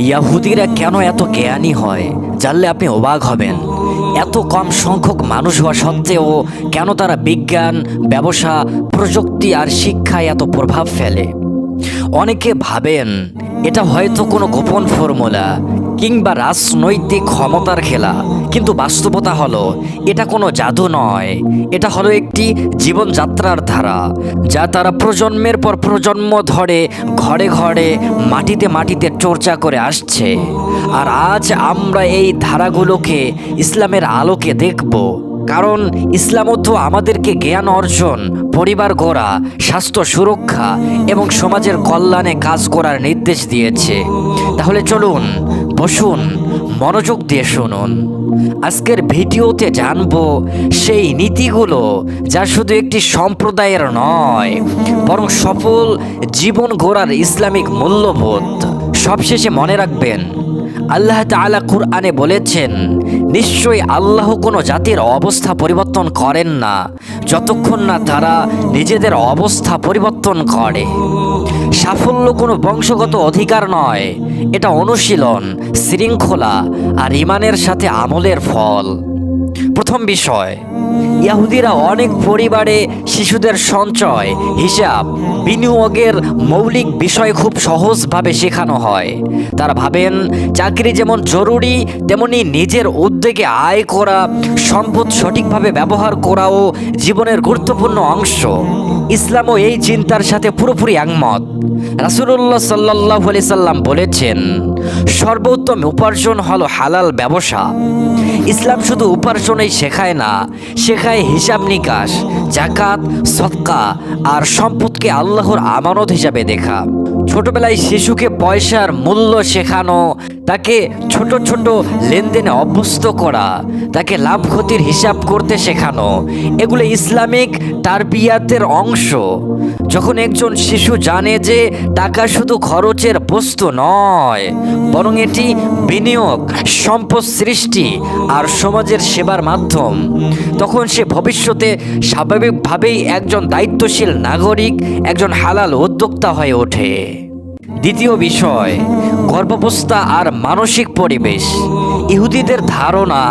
ইয়াহুদিরা কেন এত জ্ঞানী হয় জানলে আপনি অবাক হবেন। এত কম সংখ্যক মানুষ হওয়া সত্ত্বেও কেন তারা বিজ্ঞান, ব্যবসা, প্রযুক্তি আর শিক্ষায় এত প্রভাব ফেলে। অনেকে ভাবেন এটা হয়তো কোনো গোপন ফর্মুলা কিংবা রাজনৈতিক ক্ষমতার খেলা, কিন্তু বাস্তবতা হলো এটা কোনো জাদু নয়। এটা হলো একটি জীবনযাত্রার ধারা, যা তারা প্রজন্মের পর প্রজন্ম ধরে ঘরে ঘরে মাটিতে মাটিতে চর্চা করে আসছে। আর আজ আমরা এই ধারাগুলোকে ইসলামের আলোকে দেখব, কারণ ইসলামও তো আমাদেরকে জ্ঞান অর্জন, পরিবার গড়া, স্বাস্থ্য সুরক্ষা এবং সমাজের কল্যাণে কাজ করার নির্দেশ দিয়েছে। তাহলে চলুন, বসুন, মনোযোগ দিয়ে শুনুন। আজকের ভিডিওতে জানবো সেই নীতিগুলো যা শুধু একটি সম্প্রদায়ের নয়, বরং সফল জীবন গড়ার ইসলামিক মূল্যবোধ। সবশেষে মনে রাখবেন, আল্লাহ তাআলা কুরআনে বলেছেন, নিশ্চয়ই আল্লাহ কোনো জাতির অবস্থা পরিবর্তন করেন না যতক্ষণ না তারা নিজেদের অবস্থা পরিবর্তন করে। সাফল্য কোনো বংশগত অধিকার নয়, এটা অনুশীলন, শৃঙ্খলা আর ঈমানের সাথে আমলের ফল। প্রথম বিষয়, ইহুদিরা অনেক পরিবারে শিশুদের সঞ্চয়, হিসাব, বিনিয়োগের মৌলিক বিষয় খুব সহজভাবে শেখানো হয়। তারা ভাবেন চাকরি যেমন জরুরি, তেমনি নিজের উদ্যোগে আয় করা, সম্পদ সঠিকভাবে ব্যবহার করাও জীবনের গুরুত্বপূর্ণ অংশ। ইসলামও এই চিন্তার সাথে পুরোপুরি একমত। রাসূলুল্লাহ সাল্লাল্লাহু আলাইহি সাল্লাম বলেছেন, সর্বোত্তম উপার্জন হলো হালাল ব্যবসা। ইসলাম শুধু উপার্জনই শেখায় না, শেখায় হিসাব নিকাশ, যাকাত, সদকা আর সম্পদকে আল্লাহর আমানত হিসাবে দেখা। ছোটবেলায় শিশুকে পয়সার মূল্য শেখানো, তাকে ছোট ছোট লেনদেনে অভ্যস্ত করা, তাকে লাভ ক্ষতির হিসাব করতে শেখানো, এগুলো ইসলামিক তারবিয়াতের অংশ। যখন একজন শিশু জানে যে টাকা শুধু খরচের বস্তু নয়, বরং এটি বিনিয়োগ, সম্পদ সৃষ্টি আর সমাজের সেবার মাধ্যম, তখন সে ভবিষ্যতে স্বাভাবিকভাবেই একজন দায়িত্বশীল নাগরিক, একজন হালাল উদ্যোক্তা হয়ে ওঠে। দ্বিতীয় বিষয়, গর্ভাবস্থা আর মানসিক পরিবেশ। ইহুদিদের ধারণা,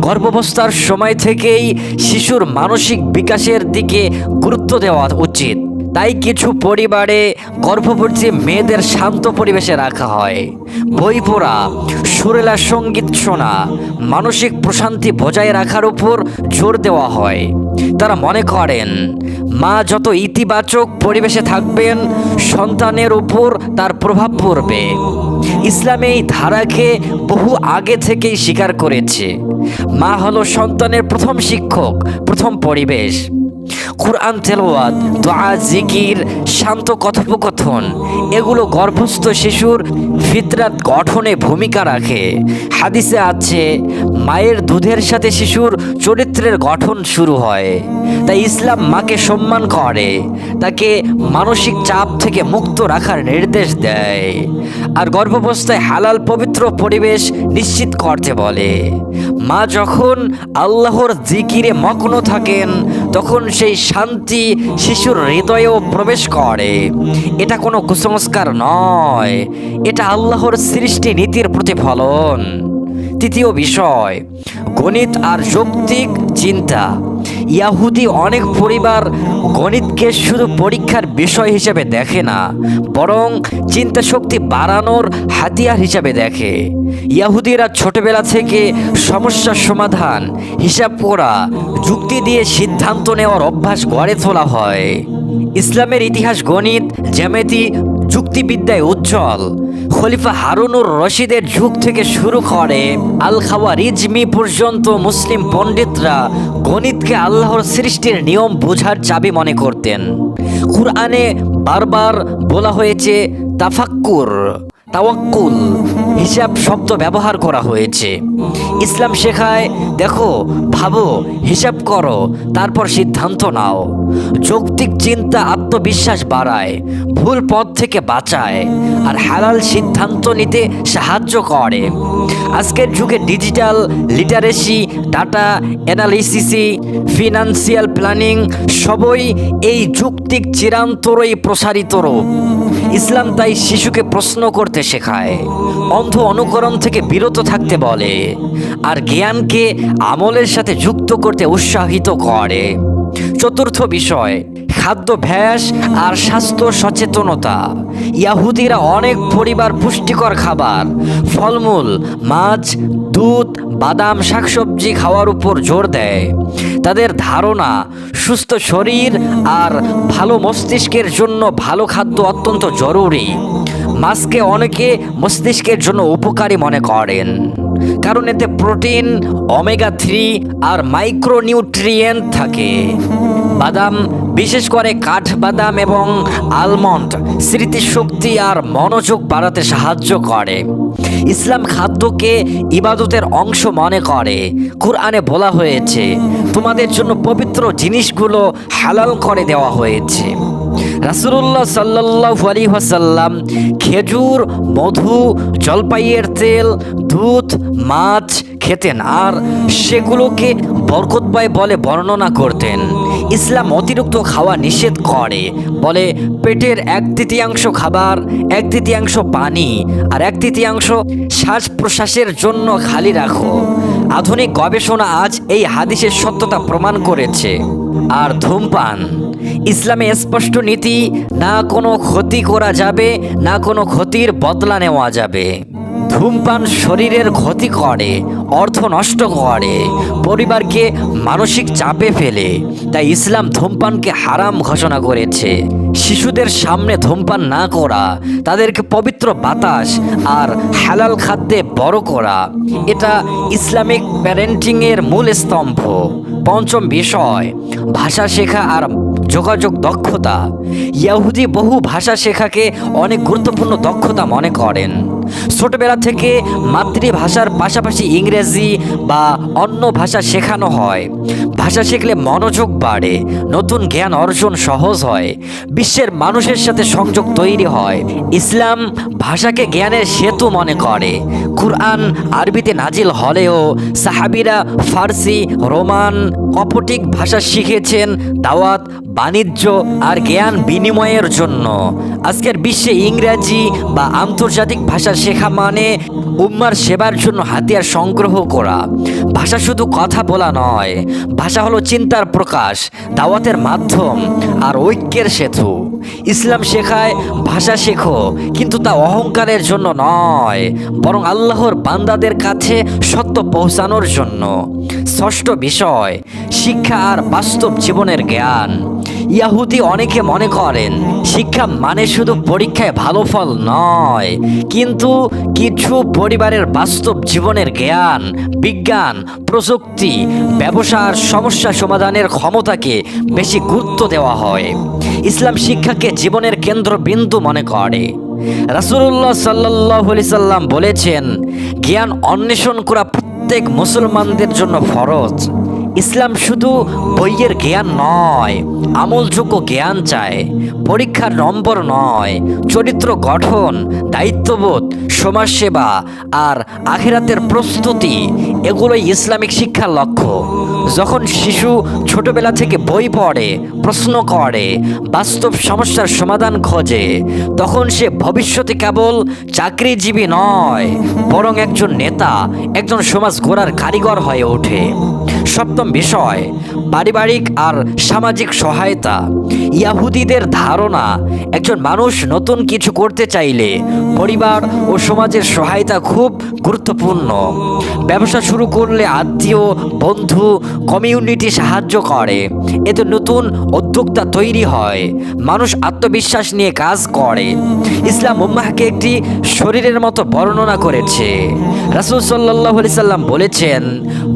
গর্ভাবস্থার সময় থেকেই শিশুর মানসিক বিকাশের দিকে গুরুত্ব দেওয়া উচিত। তাই কিছু পরিবারে গর্ভবতী মেয়েদের শান্ত পরিবেশে রাখা হয়। বই পড়া, সুরেলা সঙ্গীত শোনা, মানসিক প্রশান্তি বজায় রাখার উপর জোর দেওয়া হয়। তারা মনে করেন মা যত ইতিবাচক পরিবেশে থাকবেন, সন্তানের উপর তার প্রভাব পড়বে। ইসলাম এই ধারাকে বহু আগে থেকেই স্বীকার করেছে। মা হলো সন্তানের প্রথম শিক্ষক, প্রথম পরিবেশ। কুরআন তেলাওয়াত, দোয়া, জিকির, শান্ত কথোপকথন, এগুলো গর্ভস্থ শিশুর ফিতরাত গঠনে ভূমিকা রাখে। হাদিসে আছে, মায়ের দুধের সাথে শিশুর চরিত্রের গঠন শুরু হয়। তাই ইসলাম মাকে সম্মান করে, তাকে মানসিক চাপ থেকে মুক্ত রাখার নির্দেশ দেয়, আর গর্ভাবস্থায় হালাল পবিত্র পরিবেশ নিশ্চিত করতে বলে। মা যখন আল্লাহর জিকিরে মগ্ন থাকেন, তখন সেই শান্তি শিশুর হৃদয়েও প্রবেশ করে। এটা কোনো কুসংস্কার নয়, এটা আল্লাহর সৃষ্টি নীতির প্রতিফলন। তৃতীয় বিষয়, গণিত আর যৌক্তিক চিন্তা। ইয়াহুদি অনেক পরিবার গণিতকে শুধু পরীক্ষার বিষয় হিসেবে দেখে না, বরং চিন্তা শক্তি বাড়ানোর হাতিয়ার হিসাবে দেখে। ইয়াহুদিরা ছোটবেলা থেকে সমস্যার সমাধান, হিসাব করা, যুক্তি দিয়ে সিদ্ধান্ত নেওয়ার অভ্যাস গড়ে তোলা হয়। ইসলামের ইতিহাস গণিত, জ্যামিতি, যুক্তিবিদ্যায় উজ্জ্বল। খলিফা হারুনুর রশিদের যুগ থেকে শুরু করে আল খাওয়ারিজমি পর্যন্ত মুসলিম পণ্ডিতরা গণিতকে আল্লাহর সৃষ্টির নিয়ম বোঝার চাবি মনে করতেন। কুরআনে বারবার বলা হয়েছে তাফাক্কুর, তাওয়াক্কুল, হিসাব শব্দ ব্যবহার করা হয়েছে। ইসলাম শেখায়, দেখো, ভাবো, হিসাব করো, তারপর সিদ্ধান্ত নাও। যৌক্তিক চিন্তা আত্মবিশ্বাস বাড়ায়, ভুল পথ থেকে বাঁচায়, আর হালাল সিদ্ধান্ত নিতে সাহায্য করে। আজকের যুগে digital literacy, data analysis, financial planning সবই এই যৌক্তিক চিরান্তরই প্রসারিত রূপ। ইসলাম তাই শিশুকে প্রশ্ন করতে শেখায়, অন্ধ অনুকরণ থেকে বিরত থাকতে বলে, আর জ্ঞানকে আমলের সাথে যুক্ত করতে উৎসাহিত করে। চতুর্থ বিষয়, খাদ্যাভ্যাস আর স্বাস্থ্য সচেতনতা। ইয়াহুদিরা অনেক পরিবার পুষ্টিকর খাবার, ফলমূল, মাছ, দুধ, বাদাম, শাকসবজি খাওয়ার উপর জোর দেয়। তাদের ধারণা, সুস্থ শরীর আর ভালো মস্তিষ্কের জন্য ভালো খাদ্য অত্যন্ত জরুরি। মাছকে অনেকে মস্তিষ্কের জন্য উপকারী মনে করেন, কারণ এতে প্রোটিন, ওমেগা-3 আর মাইক্রোনিউট্রিয়েন্ট থাকে। বাদাম, বিশেষ করে কাঠবাদাম এবং আলমন্ড, স্মৃতিশক্তি আর মনোযোগ বাড়াতে সাহায্য করে। ইসলাম খাদ্যকে ইবাদতের অংশ মনে করে। কুরআনে বলা হয়েছে, তোমাদের জন্য পবিত্র জিনিসগুলো হালাল করে দেওয়া হয়েছে। রাসূলুল্লাহ সাল্লাল্লাহু আলাইহি ওয়াসাল্লাম খেজুর, মধু, জলপাইয়ের তেল, দুধ, মাছ খেতেন আর সেগুলোকে বরকতময় বলে বর্ণনা করতেন। ইসলাম অতিরিক্ত খাওয়া নিষেধ করে, বলে পেটের 1/3 খাবার, 1/3 পানি আর 1/3 শ্বাস প্রশ্বাসের জন্য খালি রাখো। আধুনিক গবেষণা আজ এই হাদিসের সত্যতা প্রমাণ করেছে। আর ধূমপান, ইসলামে স্পষ্ট নীতি, না কোনো ক্ষতি করা যাবে, না কোনো ক্ষতির বদলা নেওয়া যাবে। ধূমপান শরীরের ক্ষতি করে, অর্থ নষ্ট করে, পরিবারকে মানসিক চাপে ফেলে। তাই ইসলাম ধূমপানকে হারাম ঘোষণা করেছে। শিশুদের সামনে ধূমপান না করা, তাদেরকে পবিত্র বাতাস আর হালাল খাদ্যে বড় করা, এটা ইসলামিক প্যারেন্টিংয়ের মূল স্তম্ভ। পঞ্চম বিষয়, ভাষা শেখা আর যোগাযোগ দক্ষতা। ইহুদি বহু ভাষা শেখাকে অনেক গুরুত্বপূর্ণ দক্ষতা মনে করেন। ছোটবেলা থেকে মাতৃভাষার পাশাপাশি ইংরেজি বা অন্য ভাষা শেখানো হয়। ভাষা শিখলে মনোযোগ বাড়ে, নতুন জ্ঞান অর্জন সহজ হয়, বিশ্বের মানুষের সাথে সংযোগ তৈরি হয়। ইসলাম ভাষাকে জ্ঞানের সেতু মনে করে। কুরআন আরবিতে নাজিল হলেও সাহাবীরা ফার্সি, রোমান, কপটিক ভাষা শিখেছেন দাওয়াত, বাণিজ্য আর জ্ঞান বিনিময়ের জন্য। আজকের বিশ্বে ইংরেজি বা আন্তর্জাতিক ভাষা শেখা মানে উম্মার সেবার জন্য হাতিয়ার সংগ্রহ করা। ভাষা শুধু কথা বলা নয়, ভাষা হলো চিন্তার প্রকাশ, দাওয়াতের মাধ্যম আর ঐক্যের সেতু। ইসলাম শেখায় ভাষা শেখো, কিন্তু তা অহংকারের জন্য নয়, বরং আল্লাহর বান্দাদের কাছে সত্য পৌঁছানোর জন্য। ষষ্ঠ বিষয়, শিক্ষা আর বাস্তব জীবনের জ্ঞান। ইহুদি অনেকে মনে করেন শিক্ষা মানে শুধু পরীক্ষায় ভালো ফল নয়, কিন্তু কিছু পরিবারের বাস্তব জীবনের জ্ঞান, বিজ্ঞান, প্রযুক্তি, ব্যবসার সমস্যা সমাধানের ক্ষমতাকে বেশি গুরুত্ব দেওয়া হয়। ইসলাম শিক্ষাকে জীবনের কেন্দ্রবিন্দু মনে করে। রাসূলুল্লাহ সাল্লাল্লাহু আলাইহি সাল্লাম বলেছেন, জ্ঞান অন্বেষণ করা প্রত্যেক মুসলমানদের জন্য ফরজ। ইসলাম শুধু বইয়ের জ্ঞান নয়, আমলযোগ্য জ্ঞান চায়। পরীক্ষার নম্বর নয়, চরিত্র গঠন, দায়িত্ববোধ, সমাজসেবা আর আখিরাতের প্রস্তুতি, এগুলোই ইসলামিক শিক্ষার লক্ষ্য। যখন শিশু ছোটবেলা থেকে বই পড়ে, প্রশ্ন করে, বাস্তব সমস্যার সমাধান খোঁজে, তখন সে ভবিষ্যতে কেবল চাকরিজীবী নয়, বরং একজন নেতা, একজন সমাজ গড়ার কারিগর হয়ে ওঠে। সপ্তম বিষয়, পারিবারিক আর সামাজিক সহায়তা। ইহুদিদের ধারণা, একজন মানুষ নতুন কিছু করতে চাইলে পরিবার ও সমাজের সহায়তা খুব গুরুত্বপূর্ণ। ব্যবসা শুরু করলে আত্মীয়, বন্ধু, কমিউনিটি সাহায্য করে। এতে নতুন উদ্যোক্তা তৈরি হয়, মানুষ আত্মবিশ্বাস নিয়ে কাজ করে। ইসলাম উম্মাহকে একটি শরীরের মতো বর্ণনা করেছে। রাসূল সাল্লাল্লাহু আলাইহি সাল্লাম বলেছেন,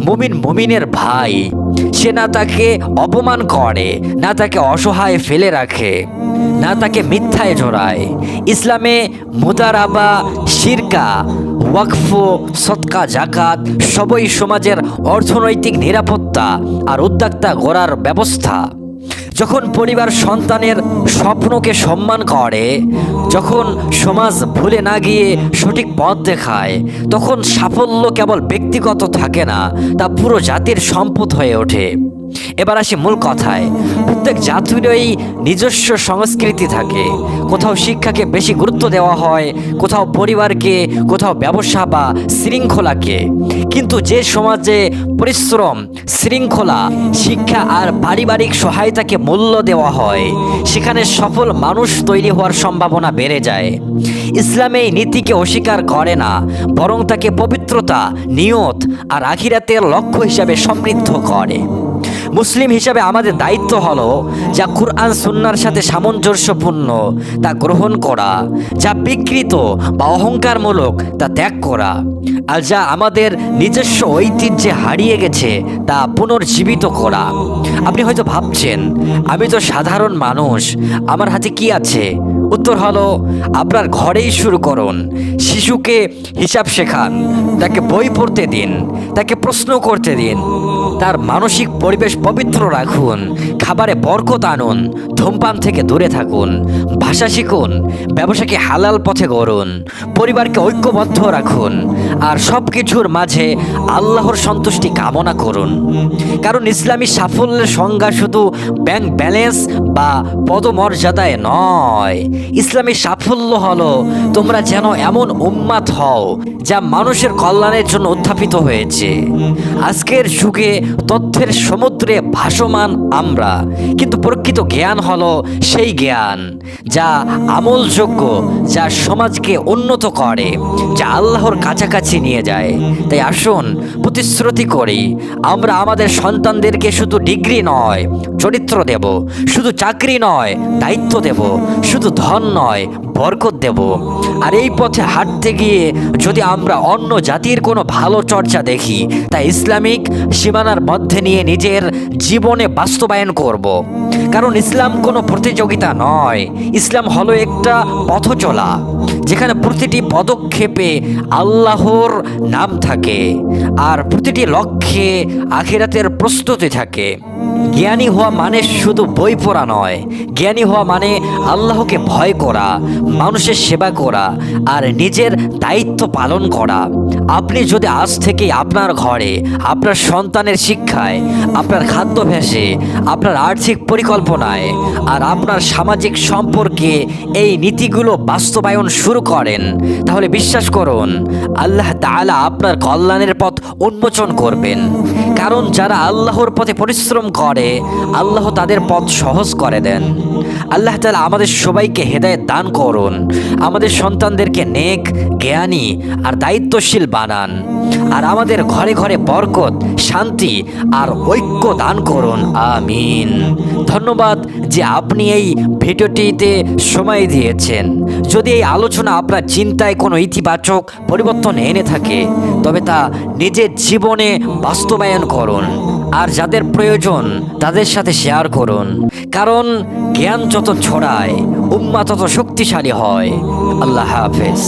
মুমিন মুমিনের ভাই, সে না তাকে অপমান করে, না তাকে অসহায় ফেলে রাখে, না তাকে মিথ্যায় জড়ায়। ইসলামে মুদারাবা, শিরকা, ওয়াকফ, সদকা, জাকাত সবই সমাজের অর্থনৈতিক নিরাপত্তা আর উদ্যোক্তা গড়ার ব্যবস্থা। যখন পরিবার সন্তানের স্বপ্নকে সম্মান করে, যখন সমাজ ভুলে না গিয়ে সঠিক পথ দেখায়, তখন সাফল্য কেবল ব্যক্তিগত থাকে না, তা পুরো জাতির সম্পদ হয়ে ওঠে। এবার আসি মূল কথায়। প্রত্যেক জাতিরই নিজস্ব সংস্কৃতি থাকে। কোথাও শিক্ষাকে বেশি গুরুত্ব দেওয়া হয়, কোথাও পরিবারকে, কোথাও ব্যবসা বা শৃঙ্খলাকে। কিন্তু যে সমাজে পরিশ্রম, শৃঙ্খলা, শিক্ষা আর পারিবারিক সহায়তাকে মূল্য দেওয়া হয়, সেখানে সফল মানুষ তৈরি হওয়ার সম্ভাবনা বেড়ে যায়। ইসলাম এই নীতিকে অস্বীকার করে না, বরং তাকে পবিত্রতা, নিয়ত আর আখিরাতের লক্ষ্য হিসাবে সমৃদ্ধ করে। মুসলিম হিসাবে আমাদের দায়িত্ব হলো যা কুরআন সুন্নাহর সাথে সামঞ্জস্যপূর্ণ তা গ্রহণ করা, যা বিকৃত বা অহংকারমূলক তা ত্যাগ করা, আর যা আমাদের নিজস্ব ঐতিহ্যে হারিয়ে গেছে তা পুনর্জীবিত করা। আপনি হয়তো ভাবছেন, আমি তো সাধারণ মানুষ, আমার হাতে কি আছে? উত্তর হলো, আপনার ঘরেই শুরু করুন। শিশুকে হিসাব শেখান, তাকে বই পড়তে দিন, তাকে প্রশ্ন করতে দিন, তার মানসিক পরিবেশ পবিত্র রাখুন, খাবারে বরকত আনুন, ধূমপান থেকে দূরে থাকুন, ভাষা শিখুন, ব্যবসাকে হালাল পথে গড়ুন, পরিবারকে ঐক্যবদ্ধ রাখুন, আর সব কিছুর মাঝে আল্লাহর সন্তুষ্টি কামনা করুন। কারণ ইসলামী সাফল্যের সংজ্ঞা শুধু ব্যাংক ব্যালেন্স বা পদমর্যাদায় নয়। ইসলামী সাফল্য হলো তোমরা যেন এমন উম্মাত হও যা মানুষের কল্যাণের জন্য উত্থাপিত হয়েছে। আজকের যুগে তথ্যের সমুদ্রে ভাসমান আমরা, কিন্তু প্রকৃত জ্ঞান হলো সেই জ্ঞান যা আমলযোগ্য, যা সমাজকে উন্নত করে, যা আল্লাহর কাছাকাছি নিয়ে যায়। তাই আসুন প্রতিশ্রুতি করি, আমরা আমাদের সন্তানদেরকে শুধু ডিগ্রি নয় চরিত্র দেব, শুধু চাকরি নয় দায়িত্ব দেব, শুধু ধন নয় বরকত দেব। আর এই পথে হাঁটতে গিয়ে যদি আমরা অন্য জাতির কোনো ভালো চর্চা দেখি, তা ইসলামিক সীমানার মধ্যে নিয়ে নিজের জীবনে বাস্তবায়ন করব। কারণ ইসলাম কোনো প্রতিযোগিতা নয়, ইসলাম হলো একটা পথ চলা, যেখানে প্রতিটি পদক্ষেপে আল্লাহর নাম থাকে আর প্রতিটি লক্ষ্যে আখিরাতের প্রস্তুতি থাকে। জ্ঞানী হওয়া মানে শুধু বই পড়া নয়, জ্ঞানী হওয়া মানে আল্লাহকে ভয় করা, মানুষের সেবা করা আর নিজের দায়িত্ব পালন করা। আপনি যদি আজ থেকে আপনার ঘরে, আপনার সন্তানের শিক্ষায়, আপনার খাদ্যাভ্যাসে, আপনার আর্থিক পরিকল্পনায় আর আপনার সামাজিক সম্পর্কে এই নীতিগুলো বাস্তবায়ন শুরু করেন, তাহলে বিশ্বাস করুন আল্লাহ তাআলা আপনার কল্যাণের পথ উন্মোচন করবেন। কারণ যারা আল্লাহর পথে পরিশ্রম করে, আল্লাহ তাদের পথ সহজ করে দেন। আল্লাহ তাআলা আমাদের সবাইকে হেদায়েত দান করুন, আমাদের সন্তানদেরকে নেক, জ্ঞানী আর দায়িত্বশীল বানান, আর আমাদের ঘরে ঘরে বরকত, শান্তি আর ঐক্য দান করুন। আমিন। ধন্যবাদ যে আপনি এই ভিডিওটিতে সময় দিয়েছেন। যদি এই আলোচনা আপনার চিন্তায় কোনো ইতিবাচক পরিবর্তন এনে থাকে, তবে তা নিজের জীবনে বাস্তবায়ন করুন আর যাদের প্রয়োজন তাদের সাথে শেয়ার করুন। কারণ জ্ঞান যত ছড়ায়, উম্মাহ তত শক্তিশালী হয়। আল্লাহ হাফেজ।